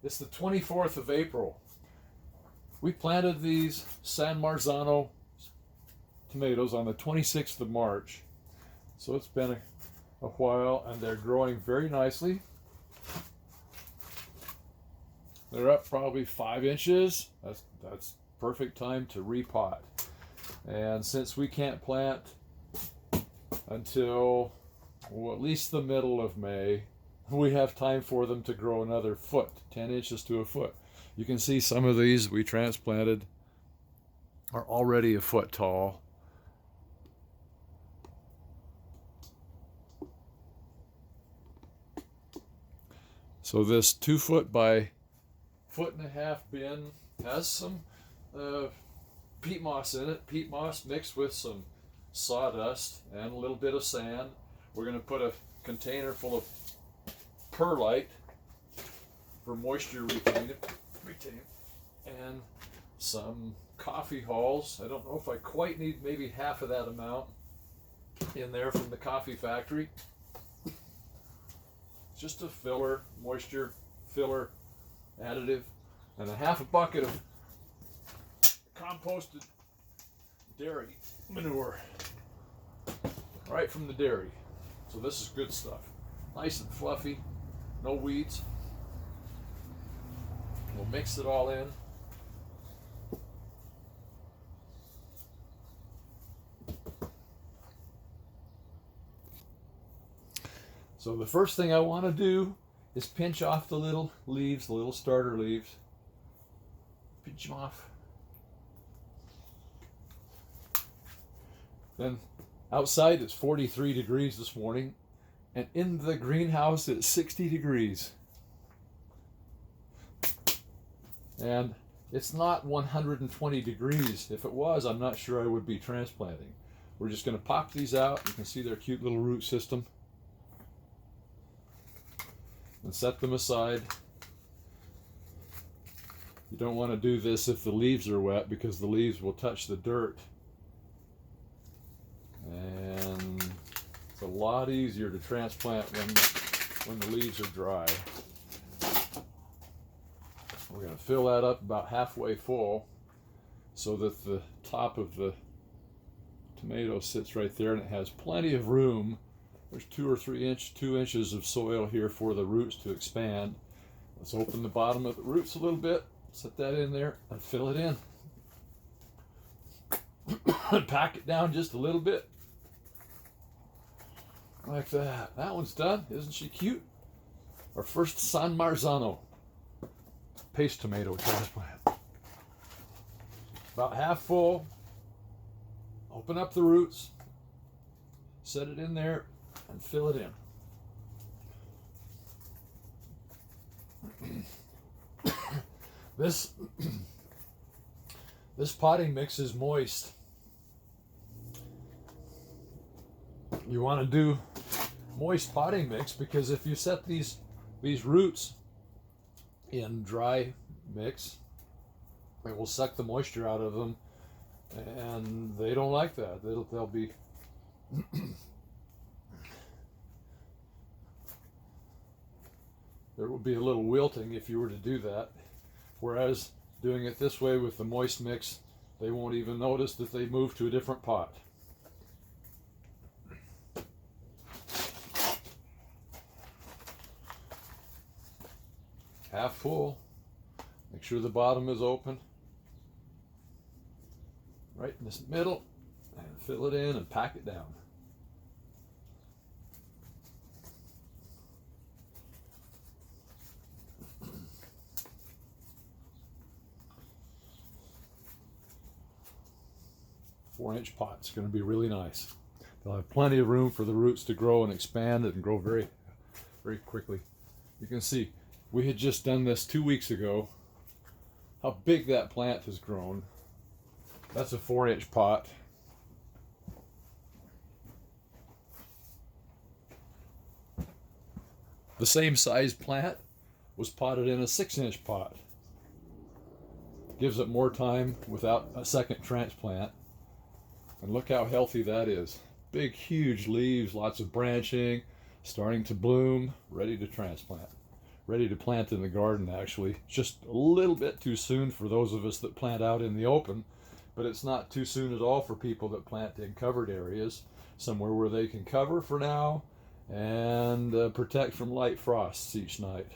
It's the 24th of April. We planted these San Marzano tomatoes on the 26th of March. So it's been a while, and they're growing very nicely. They're up probably 5 inches. That's perfect time to repot. And since we can't plant until, well, at least the middle of May, we have time for them to grow another foot, 10 inches to a foot. You can see some of these we transplanted are already a foot tall. So this 2 foot by 1.5 foot bin has some peat moss in it. Peat moss mixed with some sawdust and a little bit of sand. We're going to put a container full of perlite for moisture retain, and some coffee hulls. I don't know if I quite need, maybe half of that amount in there from the coffee factory. Just a filler, moisture filler additive, and a half a bucket of composted dairy manure right from the dairy. So this is good stuff. Nice and fluffy, no weeds. We'll mix it all in. So the first thing I want to do is pinch off the little leaves, the little starter leaves. Pinch them off. Then outside it's 43 degrees this morning, and in the greenhouse it's 60 degrees. And it's not 120 degrees. If it was, I'm not sure I would be transplanting. We're just going to pop these out. You can see their cute little root system. And set them aside. You don't want to do this if the leaves are wet, because the leaves will touch the dirt. And it's a lot easier to transplant when the leaves are dry. We're going to fill that up about halfway full so that the top of the tomato sits right there and it has plenty of room. There's 2 or 2 inches of soil here for the roots to expand. Let's open the bottom of the roots a little bit, set that in there and fill it in. And pack it down just a little bit. Like that. That one's done. Isn't she cute? Our first San Marzano paste tomato transplant. About half full. Open up the roots. Set it in there and fill it in. This potting mix is moist. You want to do moist potting mix because if you set these roots in dry mix, it will suck the moisture out of them, and they don't like that. They'll be there will be a little wilting if you were to do that. Whereas doing it this way with the moist mix, they won't even notice that they moved to a different pot. Half full. Make sure the bottom is open. Right in this middle. And fill it in and pack it down. Four-inch pot's going to be really nice. They'll have plenty of room for the roots to grow and expand and grow very, very quickly. You can see we had just done this 2 weeks ago. How big that plant has grown. That's a 4-inch pot. The same size plant was potted in a 6-inch pot. Gives it more time without a second transplant. And look how healthy that is. Big, huge leaves, lots of branching, starting to bloom, ready to transplant. ready to plant in the garden, actually. Just a little bit too soon for those of us that plant out in the open, but it's not too soon at all for people that plant in covered areas, somewhere where they can cover for now and protect from light frosts each night.